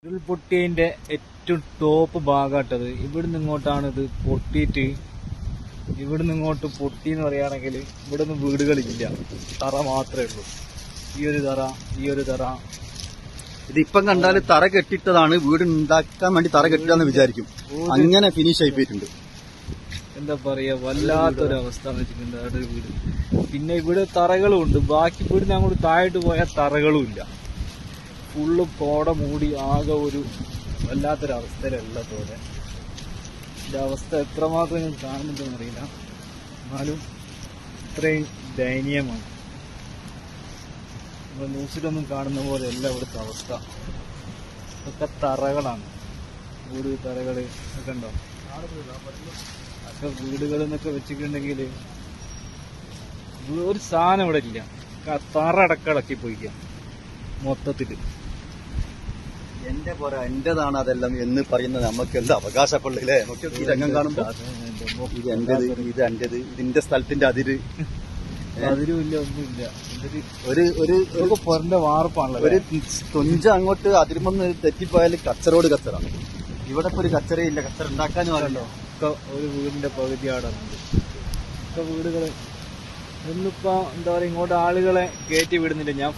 ഉരുൾപൊട്ടിയതിന്റെ ഏറ്റവും ടോപ്പ് ഭാഗമായിട്ടത്. ഇവിടുന്ന് ഇങ്ങോട്ടാണ് ഇത് പൊട്ടിയിട്ട്, ഇവിടുന്ന് ഇങ്ങോട്ട് പൊട്ടി എന്ന് പറയുകയാണെങ്കിൽ ഇവിടെ ഒന്നും വീടുകളില്ല, തറ മാത്രമേ ഉള്ളൂ. ഈ ഒരു തറ, ഈ ഒരു തറ. ഇതിപ്പം കണ്ടാല് തറ കെട്ടിട്ടതാണ്, വീട് ഉണ്ടാക്കാൻ വേണ്ടി തറ കെട്ടിട്ടാന്ന് വിചാരിക്കും. അങ്ങനെ ഫിനിഷ് ആയി പോയിട്ടുണ്ട്. എന്താ പറയാ, വല്ലാത്തൊരവസ്ഥ വെച്ചിട്ടുണ്ട് അവിടെ വീട്. പിന്നെ ഇവിടെ തറകളും ഉണ്ട്, ബാക്കി വീടിന് അങ്ങോട്ട് താഴോട്ട് പോയാൽ തറകളും ഇല്ല. ഫുള്ള് കോട മൂടി ആകെ ഒരു വല്ലാത്തൊരവസ്ഥയിലല്ല പോലെ. ഇതിന്റെ അവസ്ഥ എത്രമാത്രം ഞാൻ കാണുന്നുണ്ടെന്ന് അറിയില്ല, എന്നാലും ഇത്രയും ദയനീയമാണ്. നമ്മൾ ന്യൂസിലൊന്നും കാണുന്ന പോലെ അല്ല ഇവിടുത്തെ അവസ്ഥ. ഇതൊക്കെ തറകളാണ്, വീട് തറകള് ഒക്കെ ഉണ്ടോ. ഒക്കെ വീടുകൾ എന്നൊക്കെ വെച്ചിട്ടുണ്ടെങ്കിൽ ഒരു സാധനം ഇവിടെ ഇല്ല, തറ അടക്കടക്കി പോയിക്കാം മൊത്തത്തില്. എന്റെ പോരാ, എന്റേതാണ് അതെല്ലാം എന്ന് പറയുന്നത് നമുക്ക് എന്താ അവകാശപ്പെടില്ലേ? നമുക്ക് ഈ രംഗം കാണുമ്പോ ഇത് എന്റേത്, ഇത് എന്റേത്, ഇതിന്റെ സ്ഥലത്തിന്റെ അതിര് അതിരുമില്ല, ഒന്നുമില്ല. ഒരു പൊറന്റെ വാർപ്പാണല്ലോ. ഒരു തുഞ്ച അങ്ങോട്ട് അതിരുമെന്ന് തെറ്റിപ്പോയാൽ കച്ചറോട് കച്ചറാണ്. ഇവിടെ ഇപ്പൊ ഒരു കച്ചറയില്ല, കച്ചറ ഉണ്ടാക്കാനും ആണല്ലോ. ഒക്കെ ഒരു വീടിന്റെ പകുതി ആടുന്നുണ്ട്. ഒക്കെ വീടുകള് ഒന്നിപ്പോ എന്താ പറയാ, ഇങ്ങോട്ട് ആളുകളെ കയറ്റി വിടുന്നില്ല. ഞാൻ